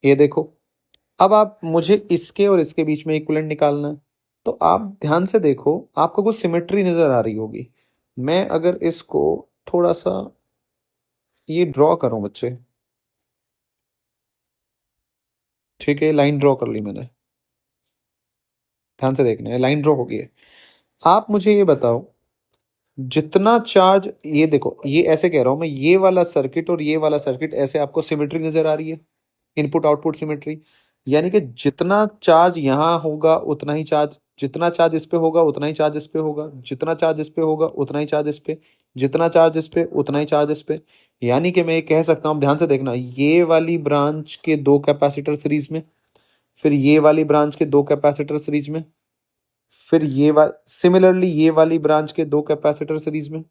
ये देखो, अब आप मुझे इसके और इसके बीच में इक्विवेलेंट निकालना है। तो आप ध्यान से देखो, आपको कुछ सिमेट्री नजर आ रही होगी। मैं अगर इसको थोड़ा सा ये ड्रॉ करूं बच्चे, ठीक है, लाइन ड्रॉ कर ली मैंने। ध्यान से देखना है, लाइन ड्रॉ हो गई है। आप मुझे ये बताओ, जितना चार्ज, ये देखो, ये ऐसे कह रहा हूं मैं, ये वाला सर्किट और ये वाला सर्किट ऐसे आपको सिमेट्री नजर आ रही है, इनपुट आउटपुट सिमेट्री। यानी कि जितना चार्ज यहाँ होगा उतना ही चार्ज, जितना चार्ज इस पे होगा उतना ही चार्ज इस पे होगा, जितना चार्ज इस पे होगा उतना ही चार्ज इस पे, जितना चार्ज इस पे उतना ही चार्ज इस पे। यानी कि मैं ये कह सकता हूँ, ध्यान से देखना, ये वाली ब्रांच के दो कैपेसिटर सीरीज में, फिर ये वाली ब्रांच के दो कैपेसिटर सीरीज में, फिर सिमिलरली ये वाली ब्रांच के दो कैपेसिटर सीरीज में।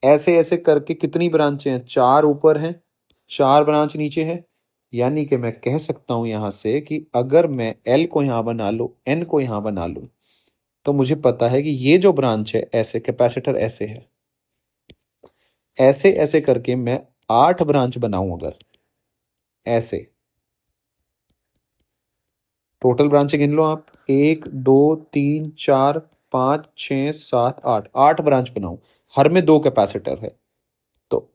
ऐसे ऐसे करके कितनी ब्रांचें हैं? चार ऊपर हैं, चार ब्रांच नीचे है। यानी कि मैं कह सकता हूं यहां से कि अगर मैं एल को यहां बना लूं, एन को यहां बना लूं, तो मुझे पता है कि ये जो ब्रांच है, ऐसे कैपेसिटर ऐसे है, ऐसे ऐसे करके मैं आठ ब्रांच बनाऊं अगर, ऐसे टोटल ब्रांचें गिन लो आप, एक दो तीन चार पाँच छः सात आठ, आठ ब्रांच बनाऊं, हर में दो कैपेसिटर है। तो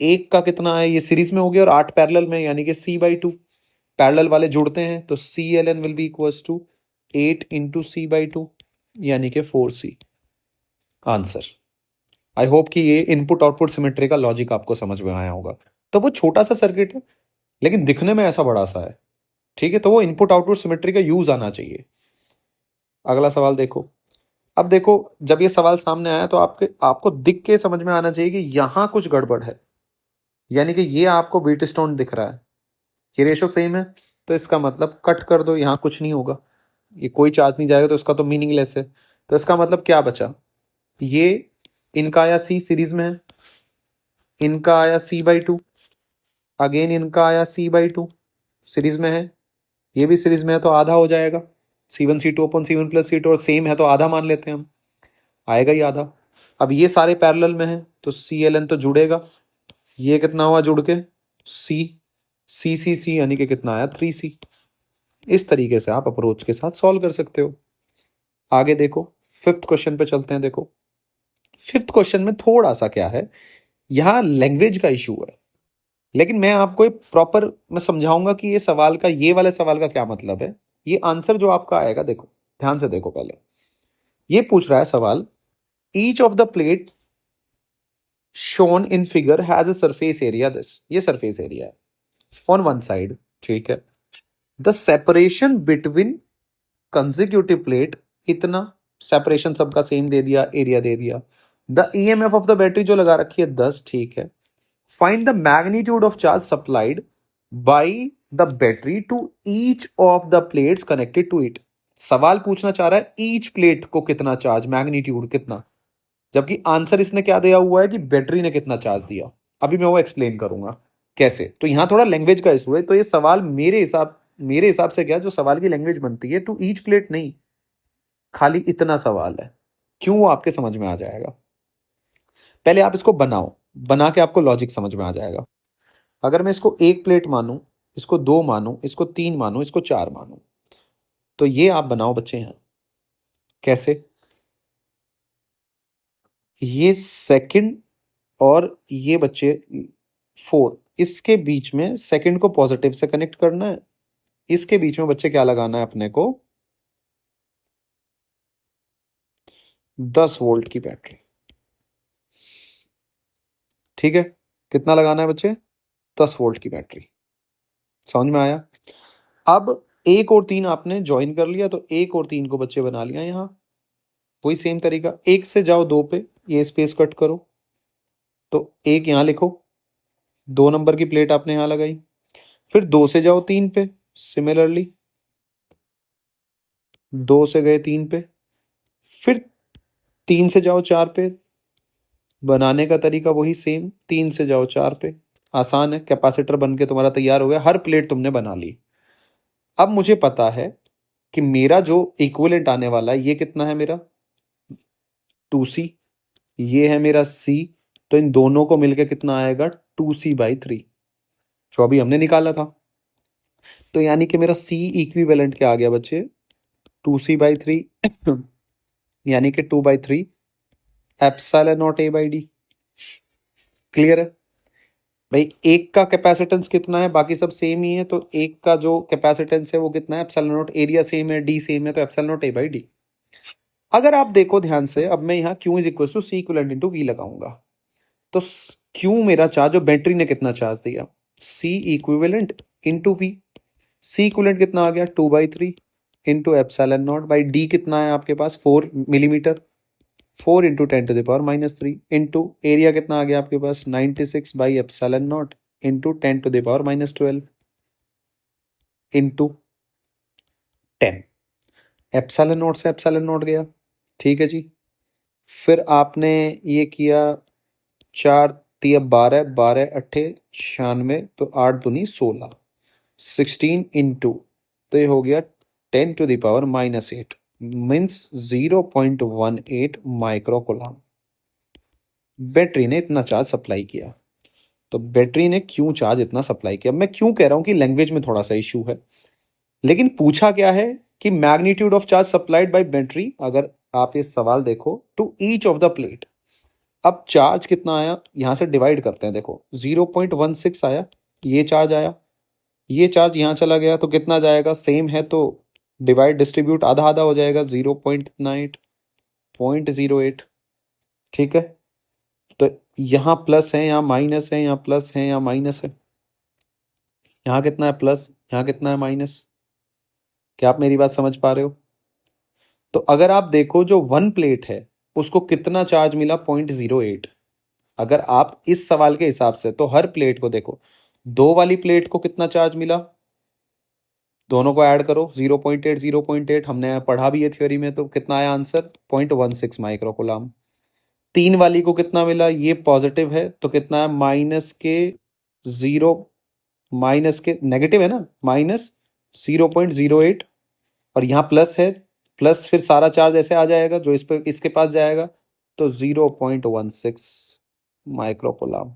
एक का कितना है, ये सीरीज में हो गया और आठ पैरेलल में, यानी कि C/2। पैरेलल वाले जुड़ते हैं तो CLN will be equals to 8 × C/2, यानी कि 4C। आंसर। आई होप कि ये इनपुट आउटपुट सिमेट्री का लॉजिक आपको समझ में आया होगा। तो वो छोटा सा सर्किट है लेकिन दिखने में ऐसा बड़ा सा है, ठीक है, तो वो इनपुट आउटपुट सिमेट्री का यूज आना चाहिए। अगला सवाल देखो। अब देखो, जब ये सवाल सामने आया तो आपके आपको दिख के समझ में आना चाहिए कि यहां कुछ गड़बड़ है। यानी कि ये आपको व्हीट स्टोन दिख रहा है, ये रेशो सेम है, तो इसका मतलब कट कर दो, यहां कुछ नहीं होगा, ये कोई चार्ज नहीं जाएगा, तो इसका तो मीनिंगलेस है। तो इसका मतलब क्या बचा, ये इनका आया C सीरीज में है, इनका आया C/2, अगेन इनका आया C/2, सीरीज में है, ये भी सीरीज में है तो आधा हो जाएगा, C1 C2/C1 + C2, और सेम है तो आधा मान लेते हैं हम, आएगा ही आधा। अब ये सारे पैरेलल में है तो CLN तो जुड़ेगा, ये कितना हुआ जुड़ के, C, C यानी कि कितना आया 3C। इस तरीके से आप अप्रोच के साथ सॉल्व कर सकते हो। आगे देखो, फिफ्थ क्वेश्चन पे चलते हैं। देखो फिफ्थ क्वेश्चन में थोड़ा सा क्या है, यहां लैंग्वेज का इशू है, लेकिन मैं आपको एक प्रॉपर मैं समझाऊंगा कि ये सवाल का, ये वाले सवाल का क्या मतलब है। ये आंसर जो आपका आएगा, देखो ध्यान से देखो, पहले ये पूछ रहा है सवाल, each of the plate shown in figure has a surface area this, ये सरफेस एरिया है ऑन वन साइड, ठीक है। The separation between consecutive plate, इतना सेपरेशन सबका सेम दे दिया, एरिया दे दिया। The EMF of the battery जो लगा रखी है 10, ठीक है। Find the magnitude of charge supplied by the battery to each of the plates connected to it. सवाल पूछना चाह रहा है ईच प्लेट को कितना चार्ज, मैग्नीट्यूड कितना, जबकि आंसर इसने क्या दिया हुआ है कि बैटरी ने कितना चार्ज दिया। अभी मैं वो एक्सप्लेन करूंगा कैसे। तो यहां थोड़ा लैंग्वेज का इशू है, तो ये सवाल मेरे हिसाब से क्या, जो सवाल की लैंग्वेज बनती है टू ईच प्लेट नहीं, खाली इतना सवाल है। क्यों, वो आपके समझ में आ जाएगा। पहले आप इसको बनाओ, बना के आपको लॉजिक समझ में आ जाएगा। अगर मैं इसको एक प्लेट मानूं, इसको दो मानूं, इसको तीन मानूं, इसको चार मानूं, तो ये आप बनाओ बच्चे यहां कैसे। ये सेकंड और ये बच्चे फोर, इसके बीच में सेकंड को पॉजिटिव से कनेक्ट करना है, इसके बीच में बच्चे क्या लगाना है अपने को, 10 वोल्ट की बैटरी, ठीक है। कितना लगाना है बच्चे, 10 वोल्ट की बैटरी। समझ में आया। अब एक और तीन आपने ज्वाइन कर लिया, तो एक और तीन को बच्चे बना लिया यहां। वही सेम तरीका, एक से जाओ दो पे, ये स्पेस कट करो, तो एक यहां लिखो, 2 नंबर की प्लेट आपने यहां लगाई। फिर दो से जाओ तीन पे, सिमिलरली दो से गए तीन पे, फिर तीन से जाओ चार पे, बनाने का तरीका वही सेम, तीन से जाओ चार पे। आसान है, कैपेसिटर बन के तुम्हारा तैयार हो गया, हर प्लेट तुमने बना ली। अब मुझे पता है कि मेरा जो इक्विवेलेंट आने वाला है ये कितना है मेरा, 2C, ये है मेरा C, तो इन दोनों को मिलकर कितना आएगा, 2C/3, जो अभी हमने निकाला था। तो यानी कि मेरा सी इक्विवेलेंट क्या आ गया बच्चे, 2c/3 यानी कि 2/3 epsilon naught A by D. Clear है भाई? एक का कैपेसिटेंस कितना है, बाकी सब सेम ही है, तो एक का जो कैपेसिटेंस है वो कितना है, एप्सिलॉन नॉट। एरिया सेम है, डी सेम है, तो epsilon naught A by D. अगर आप देखो ध्यान से, अब मैं यहाँ Q is equal to C equivalent into V लगाऊंगा। तो Q मेरा चार्ज, और बैटरी ने कितना चार्ज दिया, C equivalent into V. C equivalent कितना आ गया, 2/3 into epsilon naught by D कितना है आपके पास, 4 मिलीमीटर। 4 × 10⁻³ इंटू एरिया कितना आ गया आपके पास, 96/एप्सिलॉन naught into 10⁻12 into 10। Epsilon naught से एप्सिलॉन नॉट गया, ठीक है जी। फिर आपने ये किया, 4×3 = 12, 12×8 = 96, तो 8×2 = 16, 16 इंटू, तो ये हो गया 10⁻⁻8 मीन्स 0.18 माइक्रोकूलम। बैटरी ने इतना चार्ज सप्लाई किया। तो बैटरी ने क्यों चार्ज इतना सप्लाई किया, मैं क्यों कह रहा हूं कि लैंग्वेज में थोड़ा सा इश्यू है, लेकिन पूछा क्या है कि magnitude of charge supplied by battery. अगर आप ये सवाल देखो, to each of the plate. अब चार्ज कितना आया, यहां से डिवाइड करते हैं, देखो 0.16 आया, ये चार्ज आया, ये चार्ज यहां चला गया, तो कितना जाएगा, सेम है तो डिवाइड डिस्ट्रीब्यूट आधा आधा हो जाएगा, 0.8, 0.08। ठीक है, तो यहाँ प्लस है, यहाँ माइनस है, यहाँ प्लस है, यहाँ माइनस है, यहाँ कितना है प्लस, यहाँ कितना है माइनस। क्या आप मेरी बात समझ पा रहे हो? तो अगर आप देखो, जो वन प्लेट है उसको कितना चार्ज मिला, 0.08। अगर आप इस सवाल के हिसाब से, तो हर प्लेट को देखो, दो वाली प्लेट को कितना चार्ज मिला, दोनों को ऐड करो, 0.8 0.8, हमने पढ़ा भी है थ्योरी में, तो कितना आया आंसर, 0.16 माइक्रोकूलम। तीन वाली को कितना मिला, ये पॉजिटिव है, तो कितना है, जीरो माइनस के नेगेटिव है ना, -0.08, और यहाँ प्लस है, प्लस फिर सारा चार्ज ऐसे आ जाएगा जो इस पे इसके पास जाएगा, तो 0.16 माइक्रोकूलम।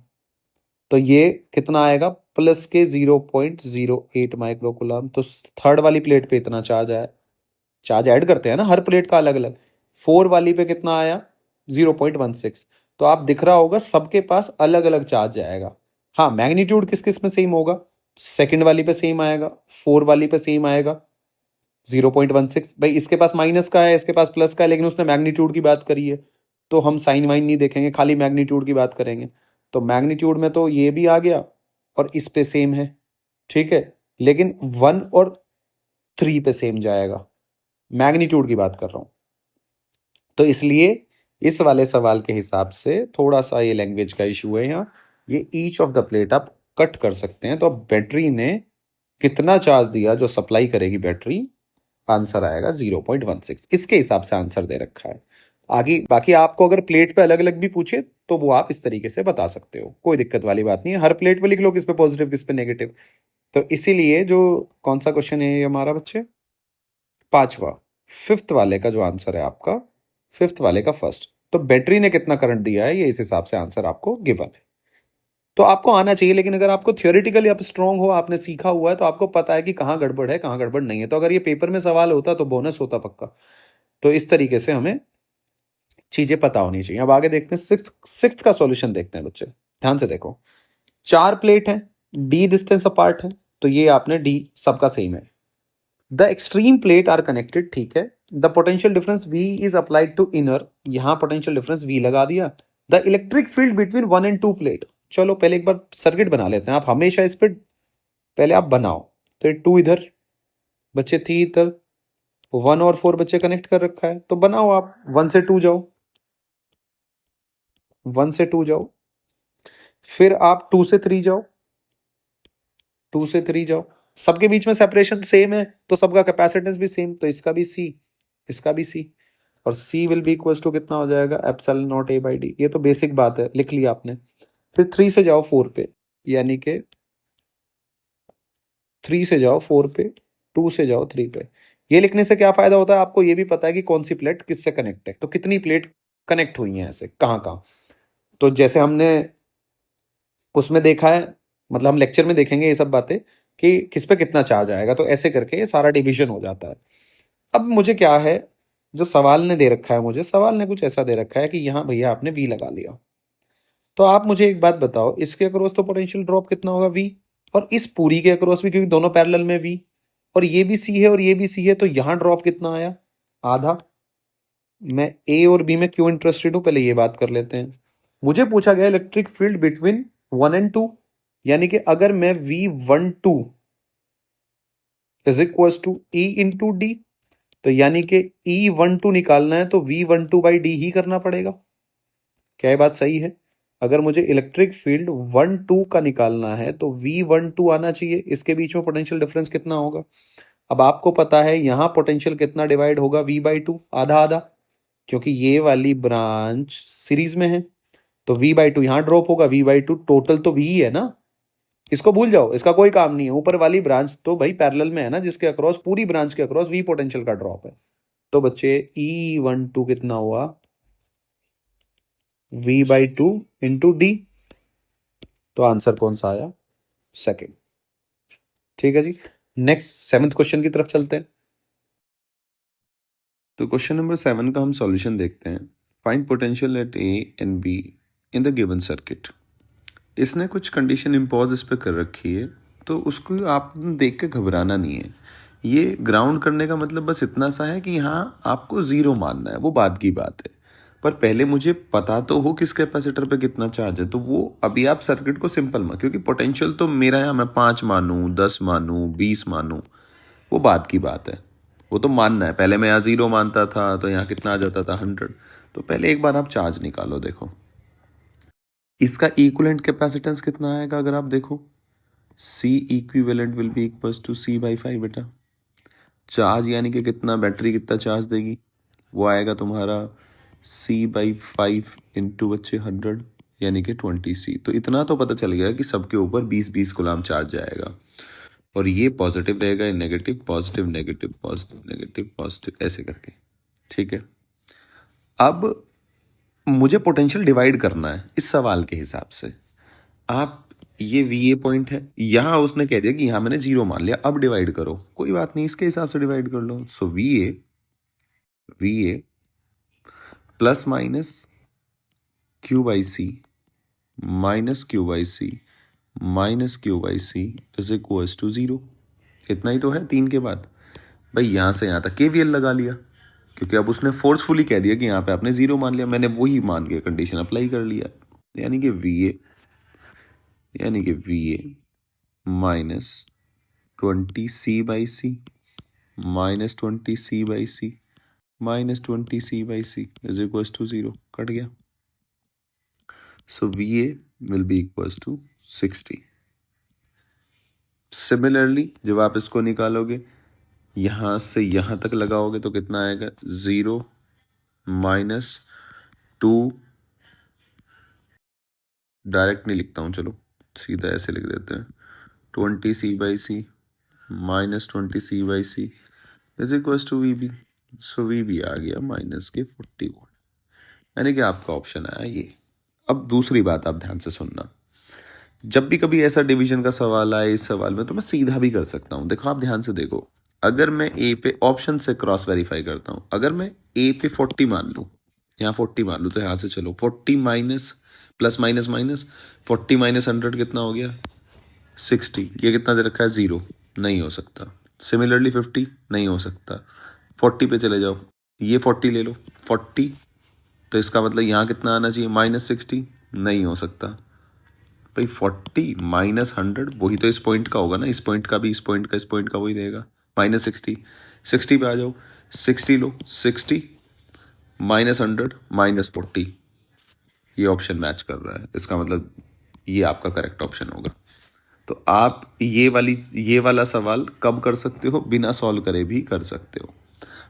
तो ये कितना आएगा, प्लस के 0.08 माइक्रोकूलम। तो थर्ड वाली प्लेट पे इतना चार्ज आया, चार्ज ऐड करते हैं ना हर प्लेट का अलग अलग। फोर वाली पे कितना आया, 0.16। तो आप दिख रहा होगा सबके पास अलग अलग चार्ज जाएगा। हाँ, मैग्नीट्यूड किस किस में सेम होगा, सेकंड वाली पे सेम आएगा, फोर वाली पे सेम आएगा, 0.16। भाई इसके पास माइनस का है, इसके पास प्लस का है, लेकिन उसने मैग्नीट्यूड की बात करी है, तो हम साइन वाइन नहीं देखेंगे, खाली मैग्नीट्यूड की बात करेंगे। तो मैग्नीट्यूड में तो ये भी आ गया, और इस पे सेम है, ठीक है, लेकिन 1 और 3 पे सेम जाएगा, मैग्नीट्यूड की बात कर रहा हूं। तो इसलिए इस वाले सवाल के हिसाब से थोड़ा सा ये लैंग्वेज का इशू है यहाँ। ये ईच ऑफ द प्लेट आप कट कर सकते हैं, तो अब बैटरी ने कितना चार्ज दिया जो सप्लाई करेगी बैटरी, आंसर आएगा 0.16। इसके हिसाब से आंसर दे रखा है। आगे बाकी आपको अगर प्लेट पे अलग अलग भी पूछे, तो वो आप इस तरीके से बता सकते हो, कोई दिक्कत वाली बात नहीं है। हर प्लेट पे लिख लो किस पे पॉजिटिव किस पे नेगेटिव। तो इसीलिए जो कौन सा क्वेश्चन है ये हमारा बच्चे, पांचवा, फिफ्थ वाले का जो आंसर है आपका, फिफ्थ वाले का फर्स्ट। तो बैटरी ने कितना करंट दिया है, ये इस हिसाब से आंसर आपको गिवन है। तो आपको आना चाहिए, लेकिन अगर आपको थियोरिटिकली आप स्ट्रांग हो, आपने सीखा हुआ है, तो आपको पता है कि कहाँ गड़बड़ है कहाँ गड़बड़ नहीं है। तो अगर ये पेपर में सवाल होता तो बोनस होता पक्का। तो इस तरीके से हमें चीजें पता होनी चाहिए। अब आगे देखते हैं, सिक्स्थ का सॉल्यूशन देखते हैं बच्चे। ध्यान से देखो, चार प्लेट है, डी डिस्टेंस अपार्ट है, तो ये आपने डी सबका सेम है। The extreme plate are connected, ठीक है। The potential difference V is applied to inner, यहां पोटेंशियल डिफरेंस V लगा दिया। The electric field between 1 and 2 plate. चलो पहले एक बार सर्किट बना लेते हैं, आप हमेशा इस पे पहले आप बनाओ। तो 2 इधर बच्चे, 3 इधर, 1 और 4 बच्चे कनेक्ट कर रखा है, तो बनाओ आप, 1 से 2 जाओ, 1 से 2 जाओ, फिर आप 2 से 3 जाओ, 2 से 3 जाओ। सबके बीच में सेपरेशन सेम है, तो सबका कैपेसिटेंस भी सेम, तो इसका भी C, इसका भी C, और C will be equal to कितना हो जाएगा, epsilon naught A by D. ये तो बेसिक बात है, लिख लिया आपने। फिर 3 से जाओ 4 पे, यानी कि 3 से जाओ 4 पे, 2 से जाओ 3 पे। ये लिखने से क्या फायदा होता है, आपको ये भी पता है कि कौन सी प्लेट किससे कनेक्ट है, तो कितनी प्लेट कनेक्ट हुई हैं ऐसे कहाँ कहाँ। तो जैसे हमने उसमें देखा है, मतलब हम लेक्चर में देखेंगे ये सब बातें, कि किस पे कितना चार्ज आएगा, तो ऐसे करके ये सारा डिवीजन हो जाता है। अब मुझे क्या है, जो सवाल ने दे रखा है, मुझे सवाल ने कुछ ऐसा दे रखा है कि यहाँ भैया आपने वी लगा लिया, तो आप मुझे एक बात बताओ, इसके अक्रॉस तो पोटेंशियल ड्रॉप कितना होगा वी, और इस पूरी के अक्रॉस भी, क्योंकि दोनों पैरेलल में वी, और ये भी सी है और ये भी सी है, तो यहां ड्रॉप कितना आया, आधा। मैं ए और बी में क्यों इंटरेस्टेड हूं, पहले ये बात कर लेते हैं। मुझे पूछा गया इलेक्ट्रिक फील्ड बिटवीन 1 and 2, यानी कि अगर मैं V12 is equal to E into D, तो यानी कि E12 निकालना है तो V12/D ही करना पड़ेगा। क्या ये बात सही है? अगर मुझे इलेक्ट्रिक फील्ड 1 2 का निकालना है तो V12 आना चाहिए। इसके बीच में पोटेंशियल डिफरेंस कितना होगा? अब आपको पता है यहां पोटेंशियल कितना डिवाइड होगा, V/2, आधा आधा, क्योंकि ये वाली ब्रांच सीरीज में है, तो V/2 यहां ड्रॉप होगा, V/2 टोटल तो V ही है ना, इसको भूल जाओ, इसका कोई काम नहीं है। ऊपर वाली ब्रांच तो भाई पैरेलल में है ना, जिसके अक्रॉस, पूरी ब्रांच के अक्रॉस V पोटेंशियल का ड्रॉप है। तो बच्चे E12 कितना हुआ, V/2 इंटू डी। तो आंसर कौन सा आया? सेकंड। ठीक है जी, नेक्स्ट 7th क्वेश्चन की तरफ चलते हैं। तो क्वेश्चन नंबर 7 का हम सॉल्यूशन देखते हैं। Find potential at A and be in the given circuit. इसने कुछ कंडीशन इम्पोज इस पर कर रखी है, तो उसको आप देख के घबराना नहीं है। ये ग्राउंड करने का मतलब बस इतना सा है कि यहाँ आपको ज़ीरो मानना है, वो बात की बात है। पर पहले मुझे पता तो हो किस कैपेसिटर पे कितना चार्ज है, तो वो अभी आप सर्किट को सिंपल मान, क्योंकि पोटेंशियल तो मेरा यहाँ मैं 5 मानूँ, 10 मानूँ, 20 मानूँ, वो बात की बात है। वो तो मानना है। पहले मैं यहाँ 0 मानता था तो यहाँ कितना आ जाता था, 100। तो पहले एक बार आप चार्ज निकालो, देखो इसका इक्विवेलेंट कैपेसिटेंस कितना आएगा। अगर आप देखो C equivalent will be equals to C/5 बेटा। चार्ज यानी कि कितना, बैटरी कितना चार्ज देगी, वो आएगा तुम्हारा C/5 इंटू बच्चे 100, यानी कि 20C। तो इतना तो पता चल गया कि सबके ऊपर 20-20 गुलाम चार्ज जाएगा, और ये पॉजिटिव रहेगा, negative positive negative positive negative positive, ऐसे करके। ठीक है, अब मुझे पोटेंशियल डिवाइड करना है इस सवाल के हिसाब से। आप, ये VA पॉइंट है, यहां उसने कह दिया कि यहां मैंने 0 मान लिया, अब डिवाइड करो, कोई बात नहीं, इसके हिसाब से डिवाइड कर लो। So VA plus minus Q/C minus Q/C minus Q/C is equals to 0। इतना ही तो है 3 के बाद। भाई यहां से यहां तक KVL लगा लिया, क्योंकि अब उसने फोर्सफुली कह दिया कि यहाँ पे आपने 0 मान लिया, मैंने वही मान के कंडीशन अप्लाई कर लिया, यानी कि VA minus 20C/C minus 20C/C minus 20C/C is equals to 0, cut गया। So VA will be equals to 60। Similarly जब आप इसको निकालोगे, यहां से यहां तक लगाओगे तो कितना आएगा, 0 माइनस 2, डायरेक्ट नहीं लिखता हूँ, चलो सीधा ऐसे लिख देते हैं, 20C/C minus 20C/C is equals to VB। So VB आ गया माइनस के 40 वोल्ट, यानी कि आपका ऑप्शन आया ये। अब दूसरी बात आप ध्यान से सुनना, जब भी कभी ऐसा डिवीजन का सवाल आए इस सवाल में, तो मैं सीधा भी कर सकता हूँ। देखो आप ध्यान से देखो, अगर मैं ए पे ऑप्शन से क्रॉस वेरीफाई करता हूँ, अगर मैं ए पे 40 मान लूँ, यहाँ 40 मान लूँ, तो यहाँ से चलो 40 minus plus minus minus 40 minus 100 कितना हो गया, 60। ये कितना दे रखा है, 0, नहीं हो सकता। सिमिलरली 50 नहीं हो सकता। 40 पे चले जाओ, ये 40 ले लो, 40, तो इसका मतलब यहाँ कितना आना चाहिए, -60, नहीं हो सकता। भाई 40 माइनस 100 वही तो इस पॉइंट का होगा ना, इस पॉइंट का भी, इस पॉइंट का, इस पॉइंट का वही देगा, -60। 60 पे आ जाओ, 60 लो, 60 माइनस 100 माइनस 40, ये ऑप्शन मैच कर रहा है, इसका मतलब ये आपका करेक्ट ऑप्शन होगा। तो आप ये वाला सवाल कब कर सकते हो, बिना सॉल्व करे भी कर सकते हो।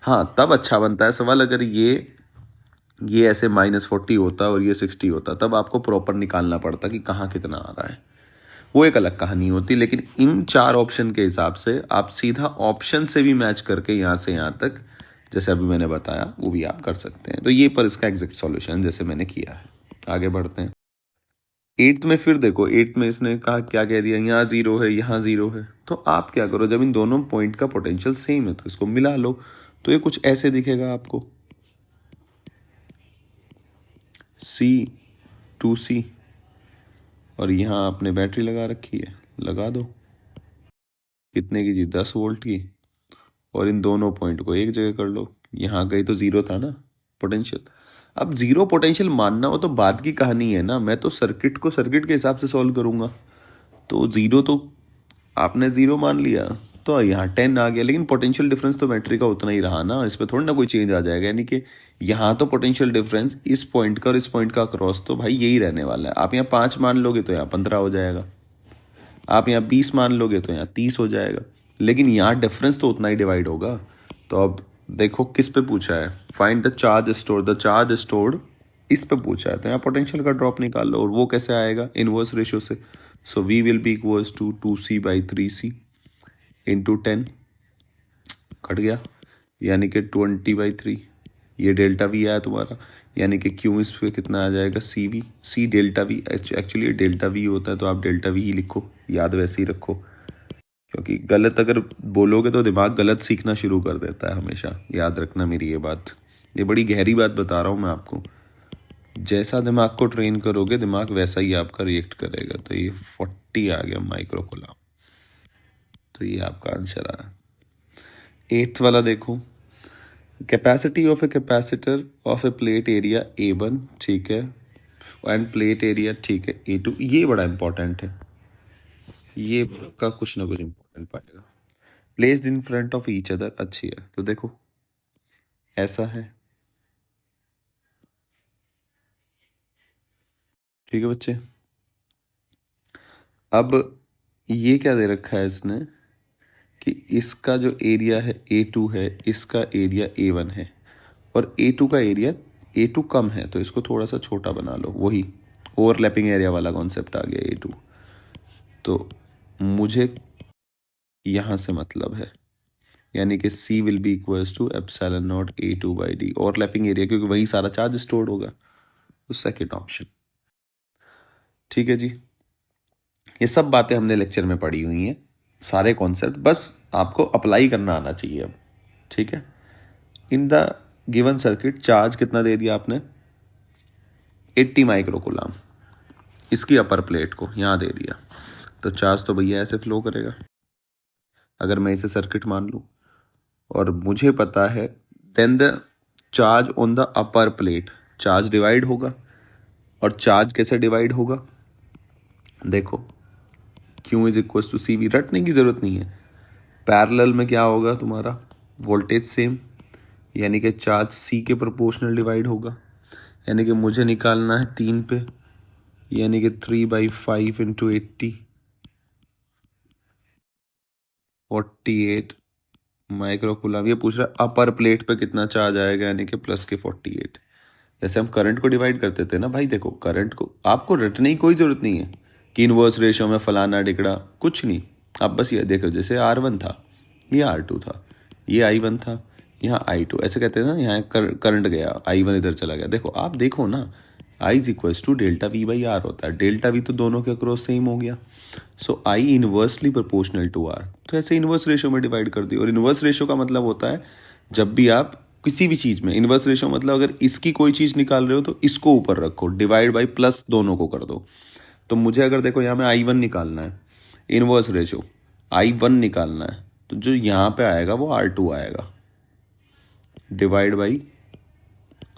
हाँ, तब अच्छा बनता है सवाल अगर ये ऐसे -40 होता और ये 60 होता, तब आपको प्रॉपर निकालना पड़ता कि कहाँ कितना आ रहा है, वो एक अलग कहानी होती। लेकिन इन 4 ऑप्शन के हिसाब से आप सीधा ऑप्शन से भी मैच करके यहाँ से यहाँ तक, जैसे अभी मैंने बताया, वो भी आप कर सकते हैं। तो ये पर इसका एग्जैक्ट सॉल्यूशन जैसे मैंने किया है। आगे बढ़ते हैं। एट्थ में फिर देखो, एट्थ में इसने कहा क्या कह दिया, यहाँ जीरो है यहाँ जीरो है, तो आप क्या करो, जब इन दोनों पॉइंट का पोटेंशियल सेम है तो इसको मिला लो, तो ये कुछ ऐसे दिखेगा आपको, सी टू सी, और यहाँ आपने बैटरी लगा रखी है, लगा दो, कितने की जी, 10 वोल्ट की, और इन दोनों पॉइंट को एक जगह कर लो, यहाँ कहीं तो जीरो था ना पोटेंशियल। अब जीरो पोटेंशियल मानना हो तो बात की कहानी है ना, मैं तो सर्किट को सर्किट के हिसाब से सॉल्व करूंगा, तो जीरो तो आपने जीरो मान लिया, तो यहाँ 10 आ गया, लेकिन पोटेंशियल डिफरेंस तो बैटरी का उतना ही रहा ना, इस पर थोड़ी ना कोई चेंज आ जाएगा, यानी कि यहाँ तो पोटेंशियल डिफरेंस इस पॉइंट का और इस पॉइंट का क्रॉस तो भाई यही रहने वाला है। आप यहाँ 5 मान लोगे तो यहाँ 15 हो जाएगा, आप यहाँ 20 मान लोगे तो यहाँ 30 हो जाएगा, लेकिन यहाँ डिफरेंस तो उतना ही डिवाइड होगा। तो अब देखो किस पे पूछा है, फाइंड द चार्ज स्टोर्ड, इस पे पूछा है, तो यहाँ पोटेंशियल का ड्रॉप निकाल लो, और वो कैसे आएगा, इनवर्स रेशियो से। So we will be equals to 2C/3C into 10, cut गया, यानी कि 20/3, ये डेल्टा वी आया तुम्हारा, यानी कि क्यू इस पे कितना आ जाएगा, CV, C delta V, actually delta V होता है तो आप डेल्टा वी ही लिखो, याद वैसे ही रखो, क्योंकि गलत अगर बोलोगे तो दिमाग गलत सीखना शुरू कर देता है हमेशा, याद रखना मेरी ये बात, ये बड़ी गहरी बात बता रहा हूँ मैं आपको, जैसा दिमाग को ट्रेन करोगे दिमाग वैसा ही आपका रिएक्ट करेगा। तो ये 40 आ गया माइक्रो कूलम, तो ये आपका आंसर आया। एट्थ वाला देखो, capacity of a capacitor of A plate area A1, ठीक है, एंड प्लेट एरिया, ठीक है, A2, ये बड़ा इंपॉर्टेंट है, ये का कुछ ना कुछ इंपॉर्टेंट पाएगा। Placed in front of each other, अच्छी है, तो देखो ऐसा है, ठीक है बच्चे। अब ये क्या दे रखा है इसने कि इसका जो एरिया है A2 है, इसका एरिया A1 है, और A2 का एरिया, A2 कम है तो इसको थोड़ा सा छोटा बना लो, वही ओवरलैपिंग एरिया वाला कॉन्सेप्ट आ गया A2। तो मुझे यहाँ से मतलब है, यानी कि C will be equals to epsilon naught A2/D, overlapping area, क्योंकि वही सारा चार्ज स्टोर्ड होगा, तो सेकेंड ऑप्शन, ठीक है जी। ये सब बातें हमने लेक्चर में पढ़ी हुई हैं, सारे कॉन्सेप्ट, बस आपको अप्लाई करना आना चाहिए अब, ठीक है। In the given circuit charge कितना दे दिया आपने, 80 माइक्रोकूलम, इसकी अपर प्लेट को यहाँ दे दिया, तो चार्ज तो भैया ऐसे फ्लो करेगा, अगर मैं इसे सर्किट मान लूँ, और मुझे पता है then the charge on the upper plate, charge divide होगा, और चार्ज कैसे डिवाइड होगा, देखो Q is equal to CV, रटने की जरूरत नहीं है, पैरेलल में क्या होगा तुम्हारा, वोल्टेज सेम, यानी कि चार्ज C के प्रोपोर्शनल डिवाइड होगा, यानी कि मुझे निकालना है 3 पे, यानी कि 3/5 इंटू 80, 48 माइक्रोकूलम। ये पूछ रहा है अपर प्लेट पे कितना चार्ज आएगा, यानी कि प्लस के 48, जैसे हम करंट को डिवाइड करते थे ना भाई, देखो करंट को आपको रटने की कोई जरूरत नहीं है कि इनवर्स रेशियो में फलाना डिकड़ा, कुछ नहीं, आप बस ये देखो, जैसे R1 था, ये R2 था, ये I1 था, यहाँ I2, ऐसे कहते हैं ना, यहाँ करंट गया, I1 इधर चला गया, देखो आप देखो ना, I is equals to delta V/R होता है, डेल्टा V तो दोनों के अक्रॉस सेम हो गया, so I inversely proportional to R, तो ऐसे इनवर्स रेशियो में डिवाइड कर दिया, और इनवर्स रेशियो का मतलब होता है जब भी आप किसी भी चीज में, इनवर्स रेशियो मतलब अगर इसकी कोई चीज निकाल रहे हो तो इसको ऊपर रखो, डिवाइड बाई प्लस दोनों को कर दो। तो मुझे अगर देखो यहाँ में I1 निकालना है, इनवर्स रेशियो I1 निकालना है, तो जो यहाँ पे आएगा वो R2 आएगा, divide by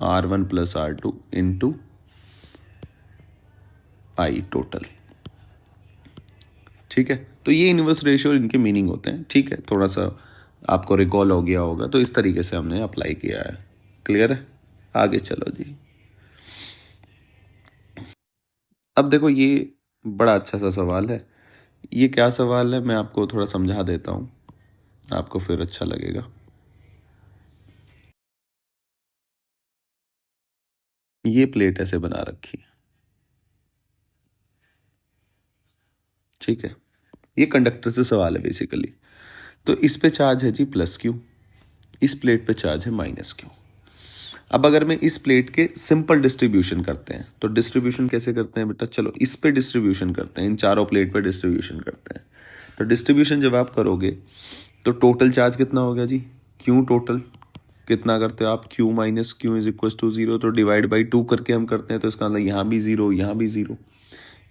R1 plus R2 into I total, ठीक है। तो ये इनवर्स रेशियो इनके मीनिंग होते हैं, ठीक है, थोड़ा सा आपको रिकॉल हो गया होगा, तो इस तरीके से हमने अप्लाई किया है, क्लियर है। आगे चलो जी। अब देखो ये बड़ा अच्छा सा सवाल है, ये क्या सवाल है मैं आपको थोड़ा समझा देता हूँ, आपको फिर अच्छा लगेगा। ये प्लेट ऐसे बना रखी है, ठीक है, ये कंडक्टर से सवाल है बेसिकली। तो इस पे चार्ज है जी +Q, इस प्लेट पे चार्ज है -Q। अब अगर मैं इस प्लेट के सिंपल डिस्ट्रीब्यूशन करते हैं तो डिस्ट्रीब्यूशन कैसे करते हैं बेटा, चलो इस पे डिस्ट्रीब्यूशन करते हैं, इन चारों प्लेट पे डिस्ट्रीब्यूशन करते हैं। तो डिस्ट्रीब्यूशन जब आप करोगे तो टोटल चार्ज कितना हो गया जी, क्यू टोटल कितना करते हो आप, Q minus Q is equal to zero, तो डिवाइड बाई टू करके हम करते हैं, तो इसका मतलब यहाँ भी जीरो, यहाँ भी जीरो,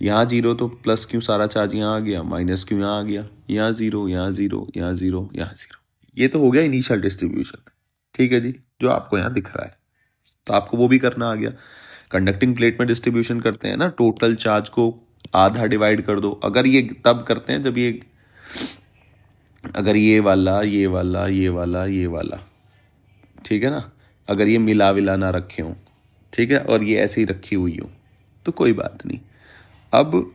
यहाँ जीरो तो प्लस क्यू सारा चार्ज यहाँ आ गया, माइनस क्यू यहाँ आ गया, यहाँ जीरो, यहाँ जीरो, यहाँ जीरो, यहाँ जीरो। ये तो हो गया इनिशियल डिस्ट्रीब्यूशन, ठीक है जी, जो आपको यहाँ दिख रहा है। तो आपको वो भी करना आ गया। कंडक्टिंग प्लेट में डिस्ट्रीब्यूशन करते हैं ना, टोटल चार्ज को आधा डिवाइड कर दो। अगर ये तब करते हैं जब ये, अगर ये वाला ये वाला ये वाला ये वाला, ठीक है ना, अगर ये मिला विला ना रखे हों, ठीक है, और ये ऐसे ही रखी हुई हो तो कोई बात नहीं। अब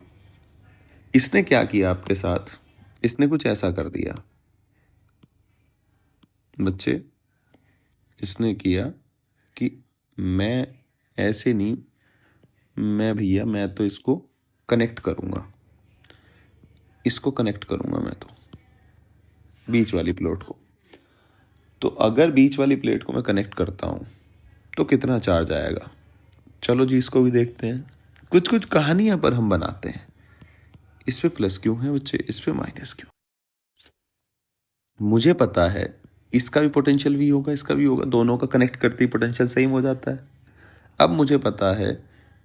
इसने क्या किया आपके साथ, इसने कुछ ऐसा कर दिया बच्चे, इसने किया कि मैं ऐसे नहीं, मैं भैया मैं तो इसको कनेक्ट करूँगा, इसको कनेक्ट करूँगा मैं तो बीच वाली प्लेट को। तो अगर बीच वाली प्लेट को मैं कनेक्ट करता हूँ तो कितना चार्ज आएगा, चलो जी इसको भी देखते हैं। कुछ कुछ कहानियाँ पर हम बनाते हैं। इस पे प्लस क्यों है बच्चे, इस पे माइनस क्यों। मुझे पता है इसका भी पोटेंशियल वी होगा, इसका भी होगा, दोनों का कनेक्ट करते ही पोटेंशियल सेम हो जाता है। अब मुझे पता है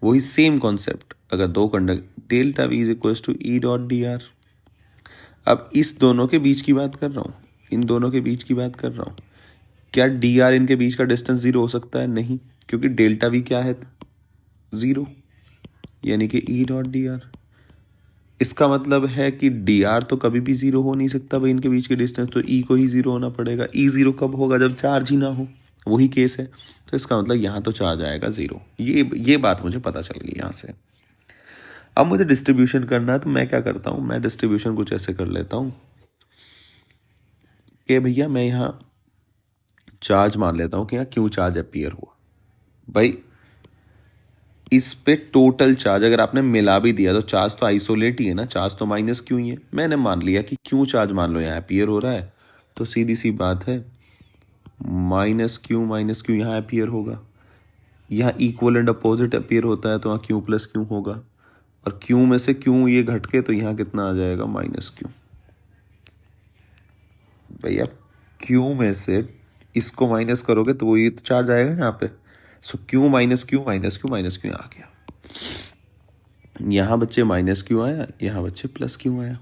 वही सेम कॉन्सेप्ट, अगर दो conduct, delta V is equal to E dot D R. अब इस दोनों के बीच की बात कर रहा हूँ, इन दोनों के बीच की बात कर रहा हूँ। क्या डी आर इनके बीच का डिस्टेंस जीरो हो सकता है, नहीं, क्योंकि डेल्टा वी क्या है, जीरो, यानी कि ई डॉट डी आर। इसका मतलब है कि डी आर तो कभी भी जीरो हो नहीं सकता भाई, इनके बीच के डिस्टेंस, तो ई को ही जीरो होना पड़ेगा। ई जीरो कब होगा, जब चार्ज ही ना हो, वही केस है। तो इसका मतलब यहाँ तो चार्ज आएगा जीरो। ये बात मुझे पता चल गई यहाँ से। अब मुझे डिस्ट्रीब्यूशन करना है, तो मैं क्या करता हूँ, मैं डिस्ट्रीब्यूशन कुछ ऐसे कर लेता हूँ कि भैया मैं यहाँ चार्ज मान लेता हूँ कि यहाँ क्यों चार्ज अपीयर हुआ। भाई इस पे टोटल चार्ज अगर आपने मिला भी दिया तो चार्ज तो आइसोलेट ही है ना, चार्ज तो माइनस क्यों ही है। मैंने मान लिया कि क्यों चार्ज मान लो यहाँ अपीयर हो रहा है, तो सीधी सी बात है माइनस क्यू यहाँ अपीयर होगा। यहाँ इक्वल एंड अपोजिट अपीयर होता है तो वहाँ क्यू प्लस क्यू होगा, और क्यू में से क्यू ये घट के तो यहाँ कितना आ जाएगा, माइनस क्यू। भैया क्यू में से इसको माइनस करोगे तो वो ये तो चार्ज आएगा यहाँ पे। So q minus q minus q minus q आ गया। यहाँ बच्चे माइनस क्यू आया, यहाँ बच्चे प्लस क्यू आया।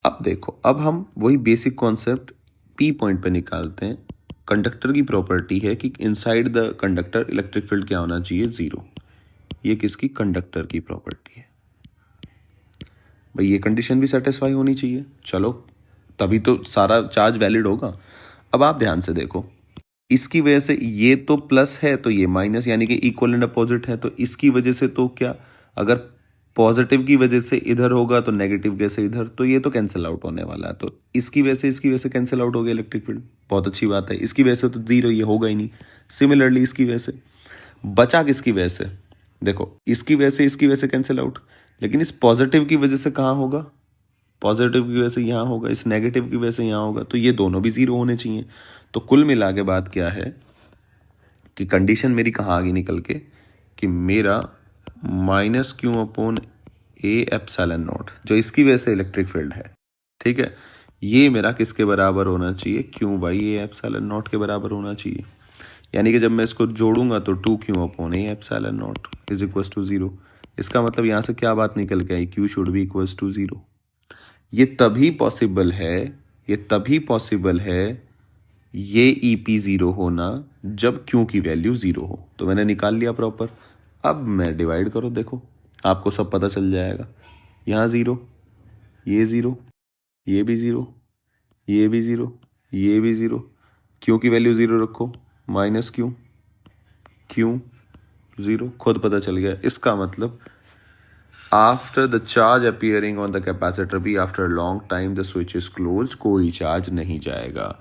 अब देखो, अब हम वही बेसिक कॉन्सेप्ट पी पॉइंट पे निकालते हैं। कंडक्टर की प्रॉपर्टी है कि inside the conductor electric field क्या होना चाहिए, जीरो। ये किसकी, कंडक्टर की प्रॉपर्टी है। भाई ये कंडीशन भी सेटिस्फाई होनी चाहिए, चलो तभी तो सारा चार्ज वैलिड होगा। अब आप ध्यान से देखो, इसकी वजह से ये तो प्लस है तो ये माइनस, यानी कि इक्वल एंड अपोजिट है, तो इसकी वजह से तो क्या, अगर पॉजिटिव की वजह से इधर होगा तो नेगेटिव कैसे इधर, तो ये तो कैंसिल आउट होने वाला है। तो इसकी वजह से कैंसिल आउट हो गया इलेक्ट्रिक फील्ड, बहुत अच्छी बात है। इसकी वजह से तो जीरो, ये होगा ही नहीं। सिमिलरली इसकी वजह से बचा, किसकी वजह से, देखो इसकी वजह से कैंसिल आउट, लेकिन इस पॉजिटिव की वजह से कहाँ होगा, पॉजिटिव की वजह से यहाँ होगा, इस नेगेटिव की वजह से यहाँ होगा, तो ये दोनों भी जीरो होने चाहिए। तो कुल मिला के बात क्या है कि कंडीशन मेरी कहाँ आ गई निकल के, कि मेरा minus Q upon a epsilon not, जो इसकी वजह से इलेक्ट्रिक फील्ड है, ठीक है, ये मेरा किसके बराबर होना चाहिए, Q by A epsilon not के बराबर होना चाहिए। यानी कि जब मैं इसको जोड़ूंगा तो two q upon a epsilon naught is equal to zero. इसका मतलब यहाँ से क्या बात निकल के आई, q should be equal to zero. ये तभी पॉसिबल है, ये तभी पॉसिबल है ये ई पी ज़ीरो होना जब क्यू की वैल्यू ज़ीरो हो। तो मैंने निकाल लिया प्रॉपर। अब मैं डिवाइड करो, देखो आपको सब पता चल जाएगा। यहाँ ज़ीरो, ये ज़ीरो, ये भी ज़ीरो, ये भी ज़ीरो, ये भी ज़ीरो, क्यू की वैल्यू ज़ीरो रखो, माइनस क्यू, क्यू ज़ीरो, खुद पता चल गया। इसका मतलब after the charge appearing on the capacitor be after long time the switch is close, कोई चार्ज नहीं जाएगा।